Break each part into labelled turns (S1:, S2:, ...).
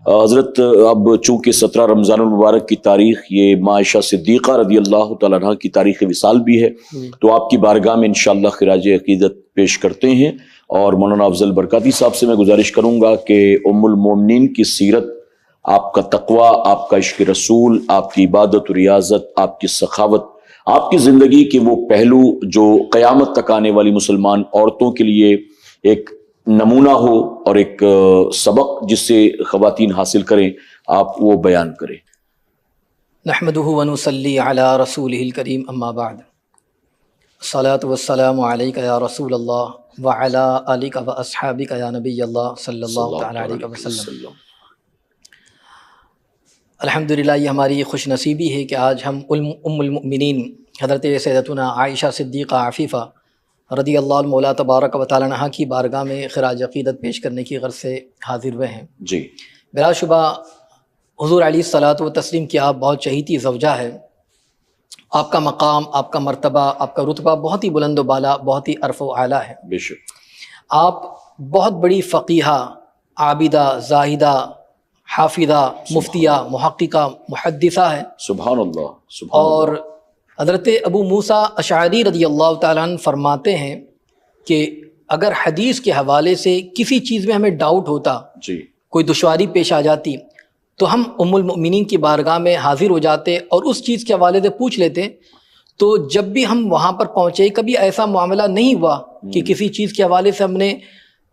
S1: حضرت اب چونکہ 17 رمضان المبارک کی تاریخ یہ ماں عائشہ صدیقہ رضی اللہ تعالیٰ عنہ کی تاریخ وصال بھی ہے، تو آپ کی بارگاہ میں انشاءاللہ خراج عقیدت پیش کرتے ہیں، اور مولانا افضل برکاتی صاحب سے میں گزارش کروں گا کہ ام المومنین کی سیرت، آپ کا تقوی، آپ کا عشق رسول، آپ کی عبادت و ریاضت، آپ کی سخاوت، آپ کی زندگی کے وہ پہلو جو قیامت تک آنے والی مسلمان عورتوں کے لیے ایک نمونہ ہو اور ایک سبق جس سے خواتین حاصل کریں، آپ وہ بیان کریں۔
S2: نحمدہ ونصلی علی رسولہ الکریم، اما بعد، الصلاۃ والسلام علیک یا رسول اللہ وعلی آلک و اصحابک یا نبی اللہ صلی اللہ تعالی علیہ وسلم۔ الحمدللہ، یہ ہماری خوش نصیبی ہے کہ آج ہم ام المؤمنین حضرت سیدتنا عائشہ صدیقہ عفیفہ رضی اللہ مولا تبارک و تعالی عنہا کی بارگاہ میں خراج عقیدت پیش کرنے کی غرض سے حاضر ہوئے ہیں۔
S1: جی،
S2: بلا شبہ حضور علیہ الصلاۃ والتسلیم کی آپ بہت چہیتی زوجہ ہے، آپ کا مقام، آپ کا مرتبہ، آپ کا رتبہ بہت ہی بلند و بالا، بہت ہی عرف و اعلیٰ ہے۔
S1: بے شک
S2: آپ بہت بڑی فقیہہ، عابدہ، زاہدہ، حافظہ، مفتیہ، محققہ، محدثہ ہے۔
S1: سبحان اللہ، سبحان
S2: اور
S1: اللہ۔
S2: حضرت ابو موسیٰ اشعری رضی اللہ تعالیٰ عنہ فرماتے ہیں کہ اگر حدیث کے حوالے سے کسی چیز میں ہمیں ڈاؤٹ ہوتا،
S1: جی،
S2: کوئی دشواری پیش آ جاتی، تو ہم ام المؤمنین کی بارگاہ میں حاضر ہو جاتے اور اس چیز کے حوالے سے پوچھ لیتے۔ تو جب بھی ہم وہاں پر پہنچے، کبھی ایسا معاملہ نہیں ہوا کہ کسی چیز کے حوالے سے ہم نے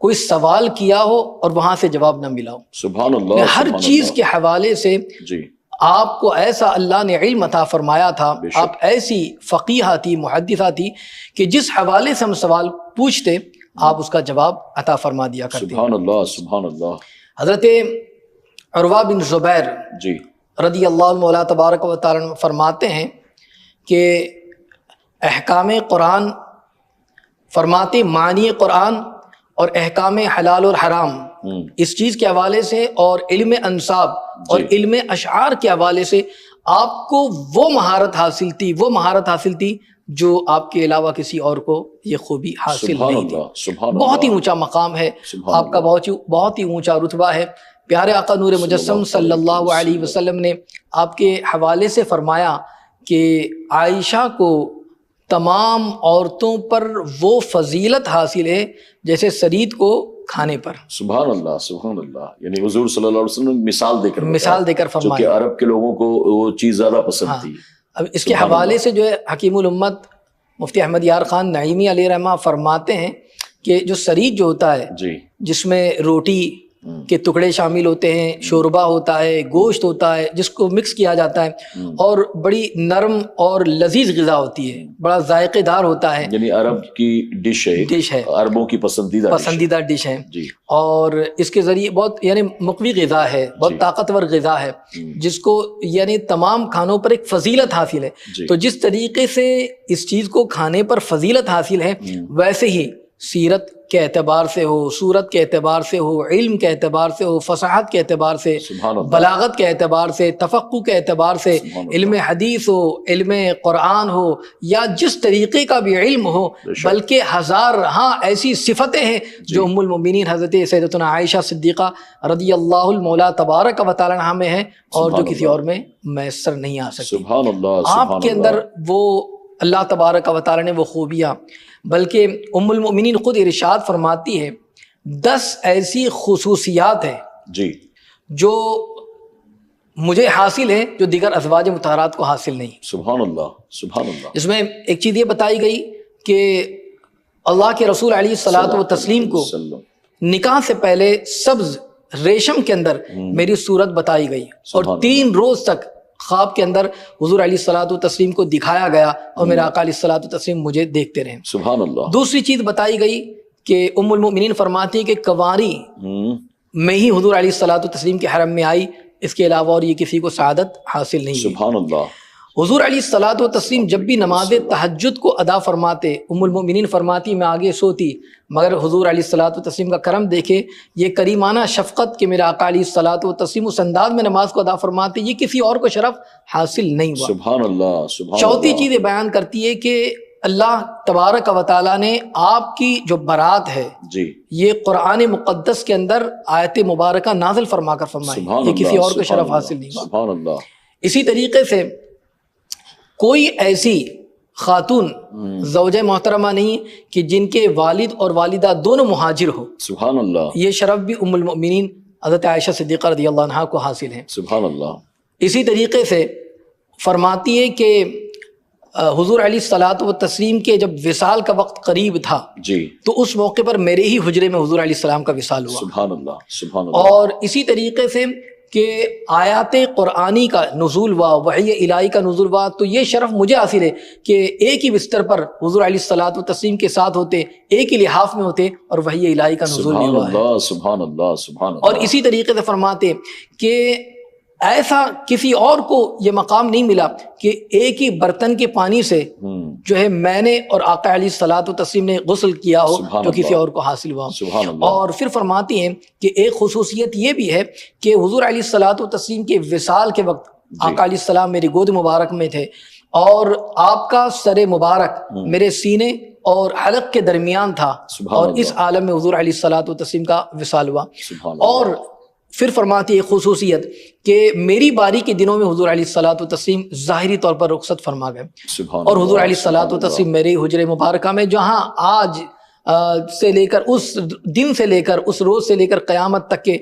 S2: کوئی سوال کیا ہو اور وہاں سے جواب نہ ملا ہو۔
S1: سبحان اللہ،
S2: ہر
S1: سبحان
S2: چیز
S1: اللہ۔
S2: کے حوالے سے
S1: جی،
S2: آپ کو ایسا اللہ نے علم عطا فرمایا تھا،
S1: بے شک۔
S2: آپ ایسی فقیہہ تھی، محدثہ تھی کہ جس حوالے سے ہم سوال پوچھتے آپ اس کا جواب عطا فرما دیا کرتے۔
S1: سبحان اللہ، سبحان اللہ۔
S2: حضرت عروہ بن زبیر
S1: جی،
S2: رضی اللہ مولا تبارک و تعالی عنہ فرماتے ہیں کہ احکام قرآن، فرماتے معنی قرآن اور احکام حلال اور حرام اس چیز کے حوالے سے، اور علم انصاب اور علم اشعار کے حوالے سے آپ کو وہ مہارت حاصل تھی جو آپ کے علاوہ کسی اور کو یہ خوبی حاصل نہیں تھی۔
S1: سبحان
S2: بہت ہی
S1: اللہ،
S2: اونچا مقام ہے
S1: سبحان
S2: آپ کا، بہت ہی اونچا رتبہ ہے۔ پیارے آقا نور مجسم صلی اللہ علیہ وسلم نے آپ کے حوالے سے فرمایا کہ عائشہ کو تمام عورتوں پر وہ فضیلت حاصل ہے جیسے سرید کو کھانے پر۔
S1: سبحان اللہ، سبحان اللہ۔ یعنی حضور صلی اللہ علیہ وسلم نے مثال دے کر
S2: فرمایا،
S1: جو کہ عرب کے لوگوں کو وہ چیز زیادہ پسند تھی۔
S2: اب اس کے حوالے سے جو ہے حکیم الامت مفتی احمد یار خان نعیمی علیہ رحمہ فرماتے ہیں کہ جو سرید جو ہوتا ہے،
S1: جی،
S2: جس میں روٹی کے ٹکڑے شامل ہوتے ہیں، شوربہ ہوتا ہے، گوشت ہوتا ہے جس کو مکس کیا جاتا ہے، اور بڑی نرم اور لذیذ غذا ہوتی ہے، بڑا ذائقے دار ہوتا ہے،
S1: یعنی عرب کی ڈش ہے، عربوں کی پسندیدہ
S2: ڈش ہے،
S1: جی،
S2: اور اس کے ذریعے بہت یعنی مقوی غذا ہے، بہت طاقتور غذا ہے، جس کو یعنی تمام کھانوں پر ایک فضیلت حاصل ہے۔ تو جس طریقے سے اس چیز کو کھانے پر فضیلت حاصل ہے، ویسے ہی سیرت کے اعتبار سے ہو، صورت کے اعتبار سے ہو، علم کے اعتبار سے ہو، فصاحت کے اعتبار سے، بلاغت کے اعتبار سے، تفقہ کے اعتبار سے، علم حدیث ہو، علم قرآن ہو، یا جس طریقے کا بھی علم ہو، بلکہ ہزار ایسی صفتیں ہیں جو ام المؤمنین حضرت سیدتنا عائشہ صدیقہ رضی اللہ المولا تبارک و تعالی عنہا میں ہیں، اور جو کسی اور میں میسر نہیں آ سکتی۔
S1: سبحان اللہ،
S2: آپ کے اندر وہ اللہ تبارک و تعالی نے وہ خوبیاں، بلکہ ام المؤمنین خود ارشاد فرماتی ہے 10 ایسی خصوصیات ہیں
S1: جی
S2: جو مجھے حاصل ہیں جو دیگر ازواج مطہرات کو حاصل نہیں۔
S1: سبحان اللہ، سبحان اللہ۔
S2: اس میں ایک چیز یہ بتائی گئی کہ اللہ کے رسول علیہ الصلاۃ والتسلیم کو نکاح سے پہلے سبز ریشم کے اندر میری صورت بتائی گئی، اور 3 روز تک خواب کے اندر حضور علیہ الصلاۃ والتسلیم کو دکھایا گیا، اور میرا آقا علیہ الصلاۃ والتسلیم مجھے دیکھتے رہے۔
S1: سبحان اللہ۔
S2: دوسری چیز بتائی گئی کہ ام المؤمنین فرماتی ہے کہ کنواری میں ہی حضور علیہ الصلاۃ والتسلیم کے حرم میں آئی، اس کے علاوہ اور یہ کسی کو سعادت حاصل نہیں ہوئی۔
S1: سبحان اللہ۔
S2: حضور علیہ الصلاۃ والتسلیم جب بھی نماز تہجد کو ادا فرماتے، ام المؤمنین فرماتی میں آگے سوتی، مگر حضور علیہ الصلاۃ والتسلیم کا کرم دیکھے، یہ کریمانہ شفقت کہ میرا آقا علیہ الصلاۃ والتسلیم اس انداز میں نماز کو ادا فرماتے، یہ کسی اور کو شرف حاصل نہیں ہوا۔
S1: سبحان اللہ، سبحان اللہ۔
S2: چوتھی چیز یہ بیان کرتی ہے کہ اللہ تبارک و تعالیٰ نے آپ کی جو برات ہے
S1: جی
S2: یہ قرآن مقدس کے اندر آیت مبارکہ نازل فرما کر فرمائی، یہ کسی اور کو شرف حاصل نہیں ہوا۔
S1: سبحان اللہ۔
S2: اسی طریقے سے کوئی ایسی خاتون زوجہ محترمہ نہیں کہ جن کے والد اور والدہ دونوں مہاجر ہو،
S1: سبحان اللہ،
S2: یہ شرف بھی ام المؤمنین حضرت عائشہ صدیقہ رضی اللہ عنہا کو حاصل ہے۔
S1: سبحان اللہ۔
S2: اسی طریقے سے فرماتی ہے کہ حضور علیہ الصلوۃ والتسلیم کے جب وصال کا وقت قریب تھا
S1: جی
S2: تو اس موقع پر میرے ہی حجرے میں حضور علیہ السلام کا وصال ہوا۔
S1: سبحان اللہ، سبحان اللہ۔
S2: اور اسی طریقے سے کہ آیات قرآنی کا نزول ہوا، وحی الہی کا نزول ہوا، تو یہ شرف مجھے حاصل ہے کہ ایک ہی بستر پر حضور علیہ الصلوۃ والتسلیم کے ساتھ ہوتے، ایک ہی لحاف میں ہوتے اور وحی الہی کا نزول بھی ہوا ہے۔
S1: سبحان اللہ، سبحان اللہ، سبحان اللہ۔
S2: اور اسی طریقے سے فرماتے کہ ایسا کسی اور کو یہ مقام نہیں ملا کہ ایک ہی برتن کے پانی سے جو ہے میں نے اور آقا علیہ الصلوۃ والتسلیم نے غسل کیا ہو، جو کسی اور کو حاصل ہوا۔
S1: سبحان اللہ۔
S2: اور پھر فرماتی ہیں کہ ایک خصوصیت یہ بھی ہے کہ حضور علیہ الصلوۃ والتسلیم کے وصال کے وقت آقا علیہ السلام میری گود مبارک میں تھے اور آپ کا سر مبارک میرے سینے اور حلق کے درمیان تھا، اور اس عالم میں حضور علیہ الصلوۃ والتسلیم کا وصال ہوا۔ اور پھر فرماتی ہے خصوصیت کہ میری باری کے دنوں میں حضور علیہ الصلوۃ والتسلیم ظاہری طور پر رخصت فرما گئے، اور حضور علیہ الصلوۃ والتسلیم میرے حجرے مبارکہ میں، جہاں آج سے لے کر اس دن سے لے کر اس روز سے لے کر قیامت تک کے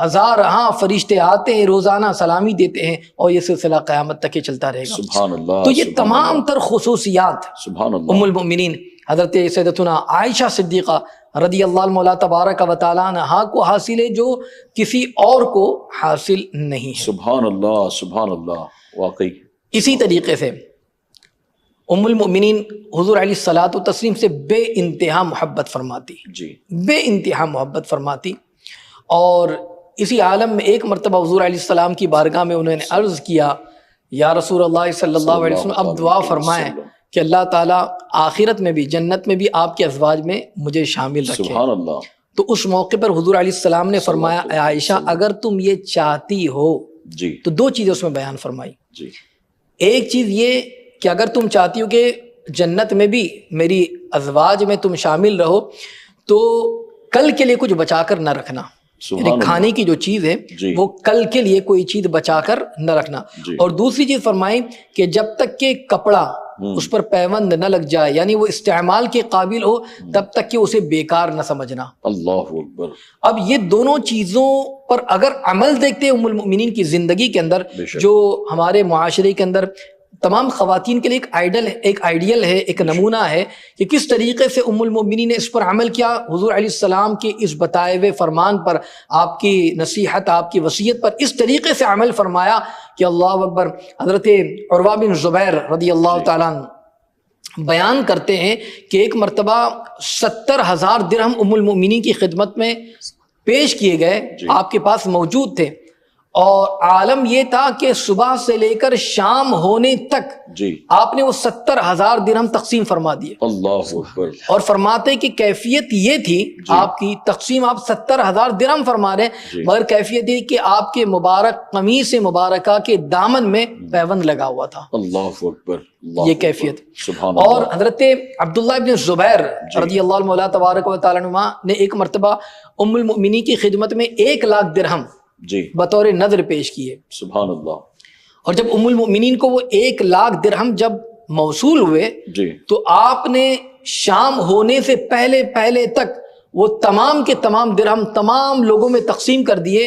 S2: ہزار فرشتے آتے ہیں، روزانہ سلامی دیتے ہیں، اور یہ سلسلہ قیامت تک کے چلتا رہے گا۔
S1: سبحان اللہ۔
S2: تو یہ تمام تر خصوصیات
S1: سبحان اللہ،
S2: ام المؤمنین حضرت سیدتنا عائشہ صدیقہ رضی اللہ مولا تبارک و تعالیٰ عنہا کو حاصل ہے، جو کسی اور کو حاصل نہیں ہے۔
S1: سبحان اللہ، سبحان اللہ، واقعی۔
S2: اسی طریقے سے ام المؤمنین حضور علیہ الصلوۃ والتسلیم سے بے انتہا محبت فرماتی،
S1: جی
S2: بے انتہا محبت فرماتی۔ اور اسی عالم میں ایک مرتبہ حضور علیہ السلام کی بارگاہ میں انہوں نے عرض کیا، یا رسول اللہ صلی اللہ علیہ وسلم اب دعا فرمائیں کہ اللہ تعالیٰ آخرت میں بھی جنت میں بھی آپ کے ازواج میں مجھے شامل رکھے۔
S1: سبحان اللہ۔
S2: تو اس موقع پر حضور علیہ السلام نے فرمایا، اے عائشہ اگر تم یہ چاہتی ہو،
S1: جی
S2: تو دو چیزیں اس میں بیان فرمائی۔
S1: جی
S2: ایک چیز یہ کہ اگر تم چاہتی ہو کہ جنت میں بھی میری ازواج میں تم شامل رہو، تو کل کے لیے کچھ بچا کر نہ رکھنا، یعنی کھانے کی جو چیز ہے وہ کل کے لیے کوئی چیز بچا کر نہ رکھنا۔ اور دوسری چیز فرمائی کہ جب تک کہ کپڑا اس پر پیوند نہ لگ جائے، یعنی وہ استعمال کے قابل ہو، تب تک کہ اسے بیکار نہ سمجھنا۔
S1: اللہ اکبر۔
S2: اب یہ دونوں چیزوں پر اگر عمل دیکھتے ہیں ام المؤمنین کی زندگی کے اندر، جو ہمارے معاشرے کے اندر تمام خواتین کے لیے ایک آئیڈیل ہے، ایک نمونہ ہے کہ کس طریقے سے ام المؤمنین نے اس پر عمل کیا، حضور علیہ السلام کے اس بتائے ہوئے فرمان پر، آپ کی نصیحت، آپ کی وصیت پر اس طریقے سے عمل فرمایا کہ اللہ اکبر۔ حضرت عروہ بن زبیر رضی اللہ تعالیٰ عنہ بیان کرتے ہیں کہ ایک مرتبہ 70,000 درہم ام المؤمنین کی خدمت میں پیش کیے گئے، آپ کے پاس موجود تھے، اور عالم یہ تھا کہ صبح سے لے کر شام ہونے تک آپ نے وہ 70,000 درہم تقسیم فرما دیے۔
S1: اللہ اکبر۔
S2: اور فرماتے کہ کیفیت یہ تھی آپ کی تقسیم، آپ 70,000 درہم فرما رہے، مگر کیفیت یہ کہ آپ کے مبارک قمیص مبارکہ کے دامن میں پیوند لگا ہوا تھا۔
S1: اللہ اکبر،
S2: یہ کیفیت۔
S1: سبحان
S2: اور حضرت عبداللہ بن زبیر رضی اللہ مولا تبارک و تعالیٰ عنہ نے ایک مرتبہ ام المؤمنین کی خدمت میں 1,00,000 درہم بطور نظر پیش کیے۔
S1: سبحان اللہ۔
S2: اور جب ام المؤمنین کو وہ 1,00,000 درہم جب موصول ہوئے، تو آپ نے شام ہونے سے پہلے تک وہ تمام کے تمام درہم تمام لوگوں میں تقسیم کر دیے۔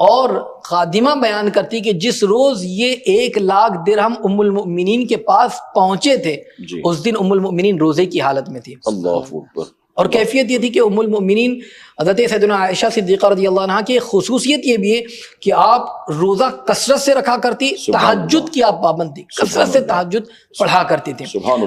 S2: اور خادمہ بیان کرتی کہ جس روز یہ 1,00,000 درہم ام المؤمنین کے پاس پہنچے تھے، اس دن ام المؤمنین روزے کی حالت میں تھی۔
S1: اللہ اکبر۔
S2: اور کیفیت یہ تھی کہ ام المؤمنین حضرت سیدنا عائشہ صدیقہ رضی اللہ عنہا کی خصوصیت یہ بھی ہے کہ آپ روزہ کثرت سے رکھا کرتی، تہجد کی آپ پابند تھی، کثرت سے تہجد پڑھا کرتی تھی،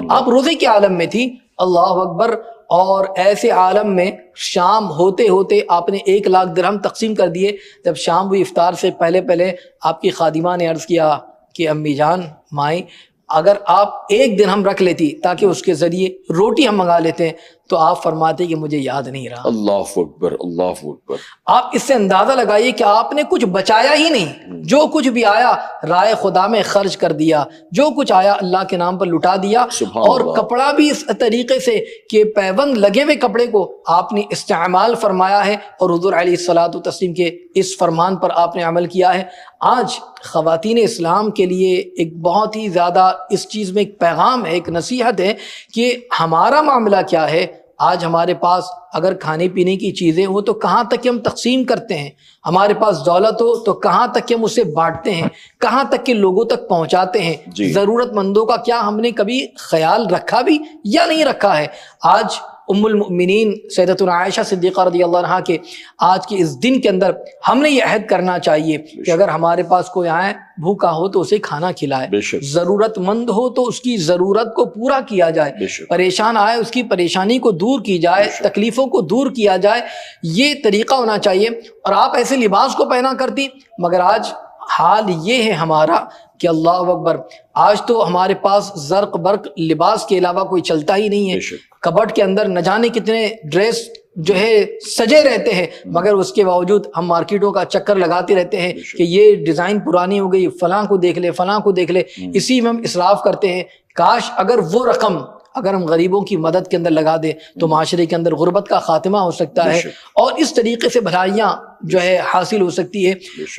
S2: آپ روزے کے عالم میں تھی۔ اللہ اکبر۔ اور ایسے عالم میں شام ہوتے ہوتے آپ نے 1,00,000 درہم تقسیم کر دیے۔ جب شام ہوئی افطار سے پہلے آپ کی خادمہ نے عرض کیا کہ امی جان، مائیں، اگر آپ ایک دن ہم رکھ لیتی تاکہ اس کے ذریعے روٹی ہم منگا لیتے ہیں تو آپ فرماتے کہ مجھے یاد نہیں رہا.
S1: اللہ اکبر، اللہ اکبر. آپ
S2: اس سے اندازہ لگائیے کہ آپ نے کچھ بچایا ہی نہیں، جو کچھ بھی آیا رائے خدا میں خرچ کر دیا، جو کچھ آیا اللہ کے نام پر لٹا دیا. اور کپڑا بھی اس طریقے سے کہ پیوند لگے ہوئے کپڑے کو آپ نے استعمال فرمایا ہے اور حضور علیہ الصلوۃ والتسلیم کے اس فرمان پر آپ نے عمل کیا ہے. آج خواتین اسلام کے لیے ایک بہت ہی زیادہ اس چیز میں ایک پیغام ہے، ایک نصیحت ہے کہ ہمارا معاملہ کیا ہے. آج ہمارے پاس اگر کھانے پینے کی چیزیں ہوں تو کہاں تک کہ ہم تقسیم کرتے ہیں، ہمارے پاس دولت ہو تو کہاں تک کہ ہم اسے بانٹتے ہیں، کہاں تک کہ لوگوں تک پہنچاتے ہیں. ضرورت مندوں کا کیا ہم نے کبھی خیال رکھا بھی یا نہیں رکھا ہے؟ آج ام المؤمنین سیدتنا عائشہ صدیقہ رضی اللہ عنہا کے آج کے اس دن کے اندر ہم نے یہ عہد کرنا چاہیے کہ اگر ہمارے پاس کوئی آئے بھوکا ہو تو اسے کھانا کھلائے، ضرورت مند ہو تو اس کی ضرورت کو پورا کیا جائے، پریشان آئے اس کی پریشانی کو دور کی جائے، تکلیفوں کو دور کیا جائے. یہ طریقہ ہونا چاہیے. اور آپ ایسے لباس کو پہنا کرتی، مگر آج حال یہ ہے ہمارا کہ اللہ اکبر، آج تو ہمارے پاس زرق برق لباس کے علاوہ کوئی چلتا ہی نہیں ہے. کبٹ کے اندر نہ جانے کتنے ڈریس جو ہے سجے رہتے ہیں، مگر اس کے باوجود ہم مارکیٹوں کا چکر لگاتے رہتے ہیں کہ یہ ڈیزائن پرانی ہو گئی، فلاں کو دیکھ لے، فلاں کو دیکھ لے. اسی میں ہم اسراف کرتے ہیں. کاش اگر وہ رقم اگر ہم غریبوں کی مدد کے اندر لگا دیں تو معاشرے کے اندر غربت کا خاتمہ ہو سکتا ہے اور اس طریقے سے بھلائیاں جو ہے حاصل ہو سکتی ہے.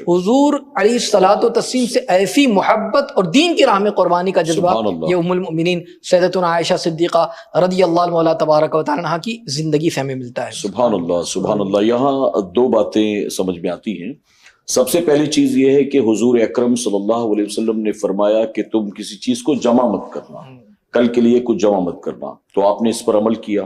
S2: حضور علیہ الصلوۃ والتسلیم سے ایسی محبت اور دین کی راہ میں قربانی کا جذبہ یہ ام المؤمنین سیدتنا عائشہ صدیقہ رضی اللہ مولا تبارک و تعالی عنہا کی زندگی سے ہمیں ملتا ہے.
S1: سبحان اللہ، سبحان اللہ. یہاں دو باتیں سمجھ میں آتی ہیں. سب سے پہلی چیز یہ ہے کہ حضور اکرم صلی اللہ علیہ وسلم نے فرمایا کہ تم کسی چیز کو جمع مت کرنا، کل کے لیے کچھ جمع مت کرنا. تو آپ نے اس پر عمل کیا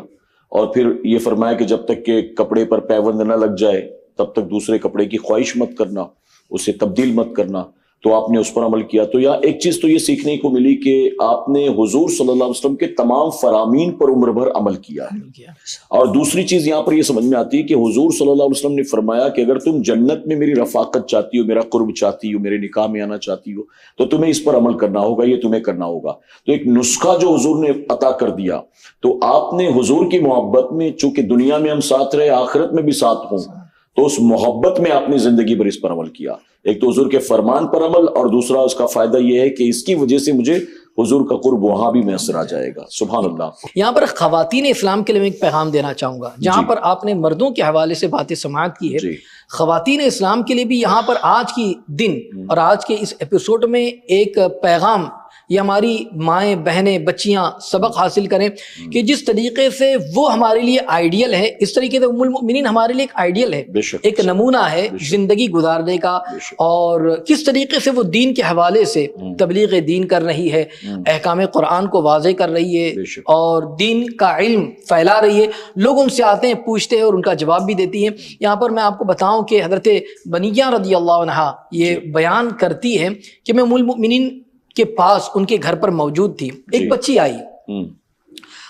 S1: اور پھر یہ فرمایا کہ جب تک کہ کپڑے پر پیوند نہ لگ جائے تب تک دوسرے کپڑے کی خواہش مت کرنا، اسے تبدیل مت کرنا. تو آپ نے اس پر عمل کیا. تو یہاں ایک چیز تو یہ سیکھنے کو ملی کہ آپ نے حضور صلی اللہ علیہ وسلم کے تمام فرامین پر عمر بھر عمل کیا ہے. اور دوسری چیز یہاں پر یہ سمجھ میں آتی ہے کہ حضور صلی اللہ علیہ وسلم نے فرمایا کہ اگر تم جنت میں میری رفاقت چاہتی ہو، میرا قرب چاہتی ہو، میرے نکاح میں آنا چاہتی ہو تو تمہیں اس پر عمل کرنا ہوگا، یہ تمہیں کرنا ہوگا. تو ایک نسخہ جو حضور نے عطا کر دیا، تو آپ نے حضور کی محبت میں چونکہ دنیا میں ہم ساتھ رہے آخرت میں بھی ساتھ ہوں، تو اس محبت میں آپ نے زندگی پر اس پر عمل کیا. ایک تو حضور کے فرمان پر عمل اور دوسرا اس کا فائدہ یہ ہے کہ اس کی وجہ سے مجھے حضور کا قرب وہاں بھی میسر آ جائے گا. سبحان اللہ.
S2: یہاں پر خواتین اسلام کے لیے میں ایک پیغام دینا چاہوں گا. جہاں پر آپ نے مردوں کے حوالے سے باتیں سماعت کی ہے، خواتین اسلام کے لیے بھی یہاں پر آج کی دن اور آج کے اس ایپیسوڈ میں ایک پیغام یہ ہماری مائیں بہنیں بچیاں سبق حاصل کریں کہ جس طریقے سے وہ ہمارے لیے آئیڈیل ہے، اس طریقے سے ام المؤمنین ہمارے لیے ایک آئیڈیل ہے، ایک نمونہ ہے زندگی گزارنے کا، اور کس طریقے سے وہ دین کے حوالے سے تبلیغ دین کر رہی ہے، احکام قرآن کو واضح کر رہی ہے اور دین کا علم پھیلا رہی ہے. لوگ ان سے آتے ہیں، پوچھتے ہیں اور ان کا جواب بھی دیتی ہیں. یہاں پر میں آپ کو بتاؤں کہ حضرت بنیہ رضی اللہ عنہا یہ بیان کرتی ہے کہ میں ام المؤمنین کے پاس ان کے گھر پر موجود تھی. ایک بچی آئی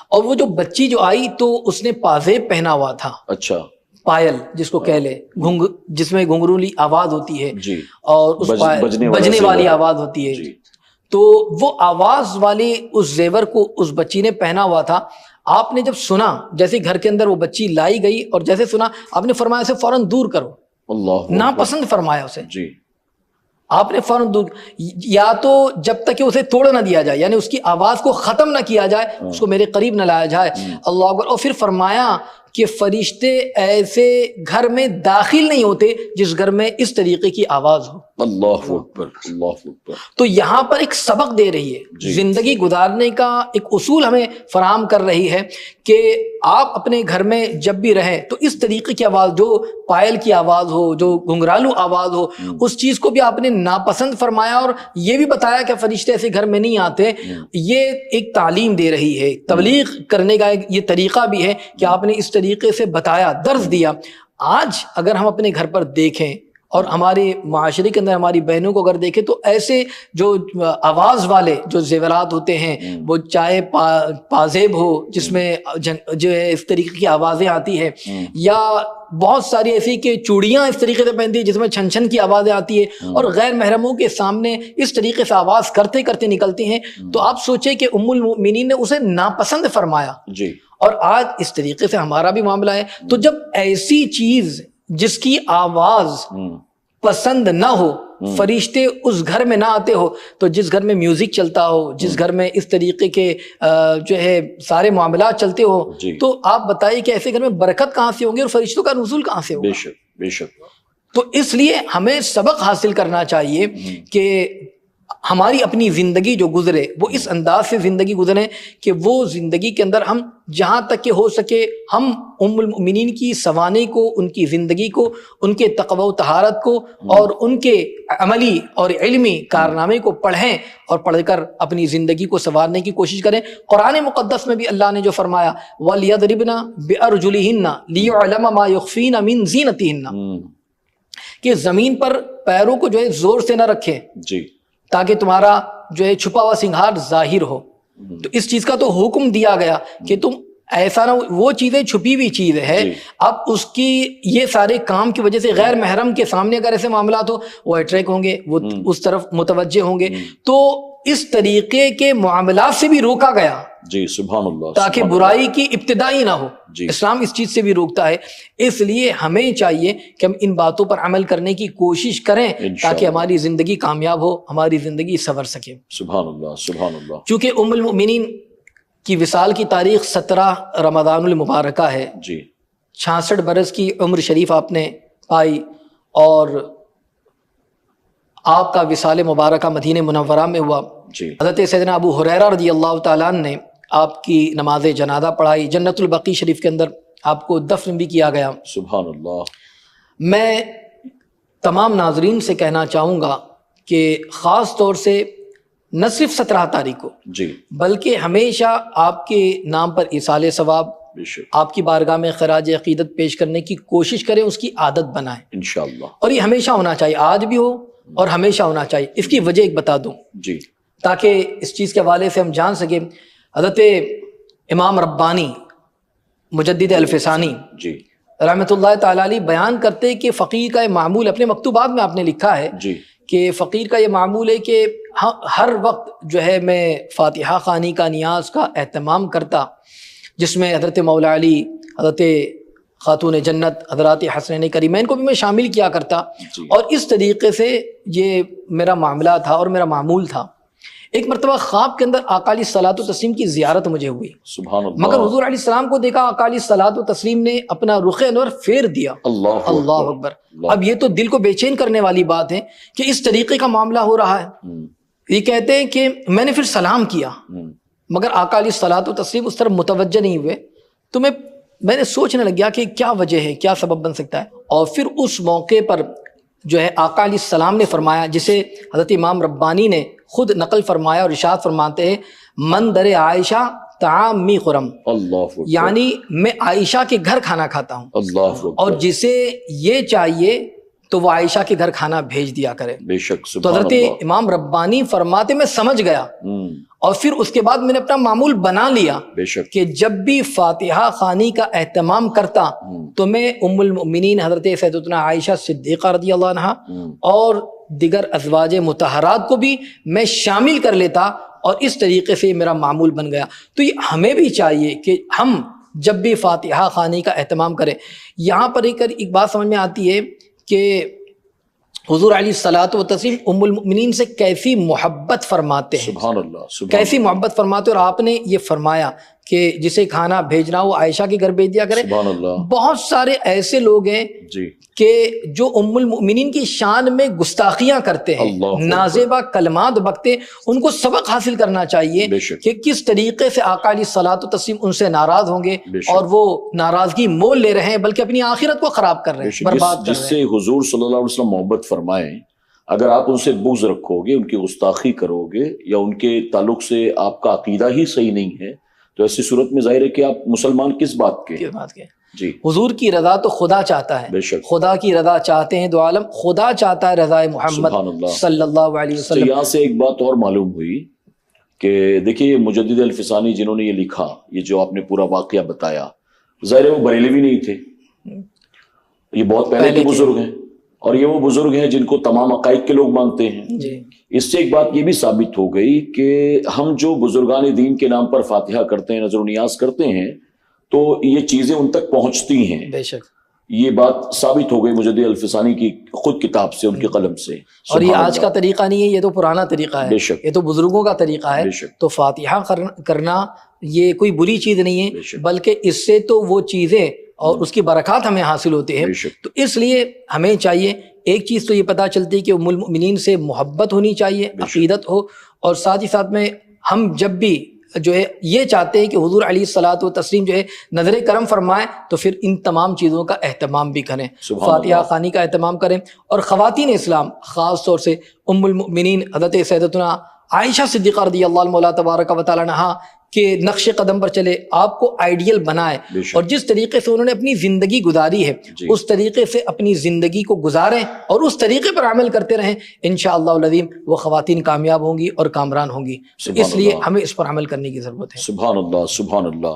S2: اور وہ جو بچی جو آئی تو اس نے پازیب پہنا ہوا تھا. اچھا. پائل جس کو کہہ لے، جس میں گھنگرولی آواز ہوتی ہے اور اس بجنے والی آواز ہوتی ہے. تو وہ آواز والی اس زیور کو اس بچی نے پہنا ہوا تھا. آپ نے جب سنا، جیسے گھر کے اندر وہ بچی لائی گئی اور جیسے سنا آپ نے فرمایا اسے فوراً دور کرو. اللہ، ناپسند فرمایا اسے. آپ نے فوراً دور، یا تو جب تک کہ اسے توڑ نہ دیا جائے، یعنی اس کی آواز کو ختم نہ کیا جائے، اس کو میرے قریب نہ لایا جائے. اللہ اکبر. اور پھر فرمایا کہ فرشتے ایسے گھر میں داخل نہیں ہوتے جس گھر میں اس طریقے کی آواز ہو. اللہ اکبر، اللہ اکبر. تو یہاں پر ایک سبق دے رہی ہے، زندگی گزارنے کا ایک اصول ہمیں فراہم کر رہی ہے کہ آپ اپنے گھر میں جب بھی رہیں تو اس طریقے کی آواز، جو پائل کی آواز ہو، جو گھنگرالو آواز ہو، اس چیز کو بھی آپ نے ناپسند فرمایا اور یہ بھی بتایا کہ فرشتے ایسے گھر میں نہیں آتے. یہ ایک تعلیم دے رہی ہے، تبلیغ کرنے کا یہ طریقہ بھی ہے کہ آپ نے اس طریقے سے بتایا، درس دیا. آج اگر ہم اپنے گھر پر دیکھیں اور ہمارے معاشرے کے اندر ہماری بہنوں کو اگر دیکھیں تو ایسے جو آواز والے جو زیورات ہوتے ہیں، وہ چاہے پازیب ہو جس میں جو ہے اس طریقے کی آوازیں آتی ہے، یا بہت ساری ایسی کہ چوڑیاں اس طریقے سے پہنتی ہے جس میں چھن چھن کی آوازیں آتی ہے اور غیر محرموں کے سامنے اس طریقے سے آواز کرتے کرتے نکلتی ہیں، تو آپ سوچیں کہ ام المؤمنین نے اسے ناپسند فرمایا جی۔ اور آج اس طریقے سے ہمارا بھی معاملہ ہے، تو جب ایسی چیز جس کی آواز پسند نہ ہو، فرشتے اس گھر میں نہ آتے ہو، تو جس گھر میں میوزک چلتا ہو، جس گھر میں اس طریقے کے جو ہے سارے معاملات چلتے ہو، تو آپ بتائیے کہ ایسے گھر میں برکت کہاں سے ہوگی اور فرشتوں کا نزول کہاں سے ہوگا؟ بے شک بے شک۔ تو اس لیے ہمیں سبق حاصل کرنا چاہیے کہ ہماری اپنی زندگی جو گزرے وہ اس انداز سے زندگی گزرے کہ وہ زندگی کے اندر ہم جہاں تک کہ ہو سکے ہم ام المؤمنین کی سوانح کو، ان کی زندگی کو، ان کے تقوی و طہارت کو اور ان کے عملی اور علمی کارنامے کو پڑھیں اور پڑھ کر اپنی زندگی کو سنوارنے کی کوشش کریں۔ قرآن مقدس میں بھی اللہ نے جو فرمایا وَلْيَضْرِبْنَ بِأَرْجُلِهِنَّ لِيُعْلَمَ مَا يُخْفِينَ مِنْ زِينَتِهِنَّ، کہ زمین پر پیروں کو جو ہے زور سے نہ رکھیں جی، تاکہ تمہارا جو ہے چھپا ہوا سنگھار ظاہر ہو۔ تو اس چیز کا تو حکم دیا گیا کہ تم ایسا نہ، وہ چیزیں چھپی ہوئی چیز ہے، اب اس کی یہ سارے کام کی وجہ سے غیر محرم کے سامنے اگر ایسے معاملات ہو، وہ اٹریک ہوں گے، وہ اس طرف متوجہ ہوں گے، تو اس طریقے کے معاملات سے بھی روکا گیا جی، سبحان اللہ، تاکہ برائی کی ابتدا ہی نہ ہو۔ اسلام اس چیز سے بھی روکتا ہے، اس لیے ہمیں چاہیے کہ ہم ان باتوں پر عمل کرنے کی کوشش کریں تاکہ ہماری زندگی کامیاب ہو، ہماری زندگی سنور سکے۔ سبحان اللہ سبحان اللہ۔ چونکہ ام المؤمنین کی وصال کی تاریخ 17 رمضان المبارکہ ہے جی، 66 برس کی عمر شریف آپ نے پائی، اور آپ کا وصال مبارکہ مدینہ منورہ میں ہوا جی۔ حضرت سیدنا ابو ہریرہ رضی اللہ تعالیٰ عنہ نے آپ کی نماز جنازہ پڑھائی، جنت البقیع شریف کے اندر آپ کو دفن بھی کیا گیا۔ سبحان اللہ۔ میں تمام ناظرین سے کہنا چاہوں گا کہ خاص طور سے نہ صرف 17 تاریخ کو جی، بلکہ ہمیشہ آپ کے نام پر ایصال ثواب، آپ کی بارگاہ میں خراج عقیدت پیش کرنے کی کوشش کریں، اس کی عادت بنائیں انشاءاللہ، اور یہ ہمیشہ ہونا چاہیے، آج بھی ہو اور ہمیشہ ہونا چاہیے۔ اس کی وجہ ایک بتا دوں جی، تاکہ اس چیز کے حوالے سے ہم جان سکیں۔ حضرت امام ربانی مجدد الفسانی جی رحمۃ اللہ تعالیٰ علیہ بیان کرتے کہ فقیر کا یہ معمول، اپنے مکتوبات میں آپ نے لکھا ہے جی کہ فقیر کا یہ معمول ہے کہ ہر وقت جو ہے میں فاتحہ خوانی کا، نیاز کا اہتمام کرتا، جس میں حضرت مولا علی، حضرت خاتون جنت، حضرات حسنین کریمین کو بھی میں شامل کیا کرتا جی، اور اس طریقے سے یہ میرا معاملہ تھا اور میرا معمول تھا۔ ایک مرتبہ خواب کے اندر آقا علیہ الصلوۃ والتسلیم کی زیارت مجھے ہوئی، سبحان اللہ، مگر حضور علیہ السلام کو دیکھا، آقا علیہ الصلوۃ والتسلیم نے اپنا رخ انور پھیر دیا۔ اللہ اکبر۔ اب یہ تو دل کو بے چین کرنے والی بات ہے کہ اس طریقے کا معاملہ ہو رہا ہے۔ یہ کہتے ہیں کہ میں نے پھر سلام کیا، مگر آقا علیہ الصلوۃ والتسلیم اس طرف متوجہ نہیں ہوئے، تو میں نے سوچنے لگ گیا کہ کیا وجہ ہے، کیا سبب بن سکتا ہے۔ اور پھر اس موقع پر جو ہے آقا علیہ السلام نے فرمایا، جسے حضرت امام ربانی نے خود نقل فرمایا اور ارشاد فرماتے ہیں، من در عائشہ طعام می خرم، یعنی میں عائشہ کے گھر کھانا کھاتا ہوں، اور جسے یہ چاہیے تو وہ عائشہ کے گھر کھانا بھیج دیا کرے۔ بے شک۔ تو حضرت امام ربانی فرماتے میں سمجھ گیا، اور پھر اس کے بعد میں نے اپنا معمول بنا لیا کہ جب بھی فاتحہ خوانی کا اہتمام کرتا تو میں ام المؤمنین حضرت سیدتنا عائشہ صدیقہ رضی اللہ عنہا اور دیگر ازواج مطہرات کو بھی میں شامل کر لیتا، اور اس طریقے سے میرا معمول بن گیا۔ تو یہ ہمیں بھی چاہیے کہ ہم جب بھی فاتحہ خوانی کا اہتمام کریں۔ یہاں پر ایک بات سمجھ میں آتی ہے کہ حضور علیہ الصلوۃ والتسلیم ام المؤمنین سے کیسی محبت فرماتے ہیں، سبحان اللہ، کیسی محبت فرماتے، اور آپ نے یہ فرمایا کہ جسے کھانا بھیجنا ہو عائشہ کے گھر بھیج دیا کرے۔ سبحان اللہ۔ بہت سارے ایسے لوگ ہیں جی کہ جو ام المؤمنین کی شان میں گستاخیاں کرتے ہیں، نازیبہ کلمات بکتے، ان کو سبق حاصل کرنا چاہیے کہ کس طریقے سے آقا علیہ الصلوۃ والتسلیم ان سے ناراض ہوں گے، اور وہ ناراضگی مول لے رہے ہیں بلکہ اپنی آخرت کو خراب کر رہے ہیں، برباد کر رہے ہیں۔ جس سے حضور صلی اللہ علیہ وسلم محبت فرمائیں، اگر آپ ان سے بغض رکھو گے، ان کی گستاخی کرو گے، یا ان کے تعلق سے آپ کا عقیدہ ہی صحیح نہیں ہے، تو ایسی صورت میں ظاہر ہے کہ آپ مسلمان کس بات کے؟
S1: جی
S2: حضور کی رضا تو خدا چاہتا
S1: بے
S2: ہے،
S1: شک
S2: خدا کی رضا چاہتے ہیں دو عالم، خدا چاہتا ہے رضا
S1: سبحان
S2: محمد
S1: اللہ۔
S2: صلی اللہ علیہ
S1: تو
S2: وسلم۔
S1: یہاں سے ایک بات اور معلوم ہوئی کہ دیکھیے مجدد الفسانی جنہوں نے یہ لکھا، یہ جو آپ نے پورا واقعہ بتایا، ظاہر ہے وہ بریلوی نہیں تھے، یہ بہت پہلے کے بزرگ ہیں، اور یہ وہ بزرگ ہیں جن کو تمام عقائد کے لوگ مانتے ہیں۔
S2: جی
S1: اس سے ایک بات یہ بھی ثابت ہو گئی کہ ہم جو بزرگان دین کے نام پر فاتحہ کرتے ہیں، نظر و نیاز کرتے ہیں، تو یہ چیزیں ان تک پہنچتی ہیں۔
S2: بے شک،
S1: یہ بات ثابت ہو گئی مجدد الفسانی کی خود کتاب سے، ان کے قلم سے۔
S2: اور یہ
S1: سبحان
S2: آج کا
S1: اللہ۔
S2: طریقہ نہیں ہے، یہ تو پرانا طریقہ ہے،
S1: بے شک،
S2: یہ تو بزرگوں کا طریقہ ہے۔
S1: بے شک،
S2: تو فاتحہ کرنا یہ کوئی بری چیز نہیں
S1: بے
S2: ہے،
S1: شک،
S2: بلکہ اس سے تو وہ چیزیں اور اس کی برکات ہمیں حاصل ہوتے ہیں۔
S1: بے شک،
S2: تو اس لیے ہمیں چاہیے، ایک چیز تو یہ پتہ چلتی ہے کہ ام المؤمنین سے محبت ہونی چاہیے،
S1: بے شک۔
S2: عقیدت ہو، اور ساتھ ہی ساتھ میں ہم جب بھی جو ہے یہ چاہتے ہیں کہ حضور علیہ الصلوۃ والتسلیم جو ہے نظر کرم فرمائیں، تو پھر ان تمام چیزوں کا اہتمام بھی کریں،
S1: سبحان
S2: فاتحہ
S1: اللہ۔
S2: خوانی کا اہتمام کریں۔ اور خواتین اسلام خاص طور سے ام المؤمنین حضرت سیدتنا عائشہ صدیقہ رضی اللہ عنہ مولا تبارک و تعالی عنہا کے نقش قدم پر چلے، آپ کو آئیڈیل بنائے،
S1: بے شک،
S2: اور جس طریقے سے انہوں نے اپنی زندگی گزاری ہے
S1: جی،
S2: اس طریقے سے اپنی زندگی کو گزاریں اور اس طریقے پر عمل کرتے رہیں، انشاءاللہ العظیم وہ خواتین کامیاب ہوں گی اور کامران ہوں گی۔
S1: سبحان
S2: اس لیے
S1: اللہ۔
S2: ہمیں اس پر عمل کرنے کی ضرورت ہے۔
S1: سبحان اللہ، سبحان اللہ۔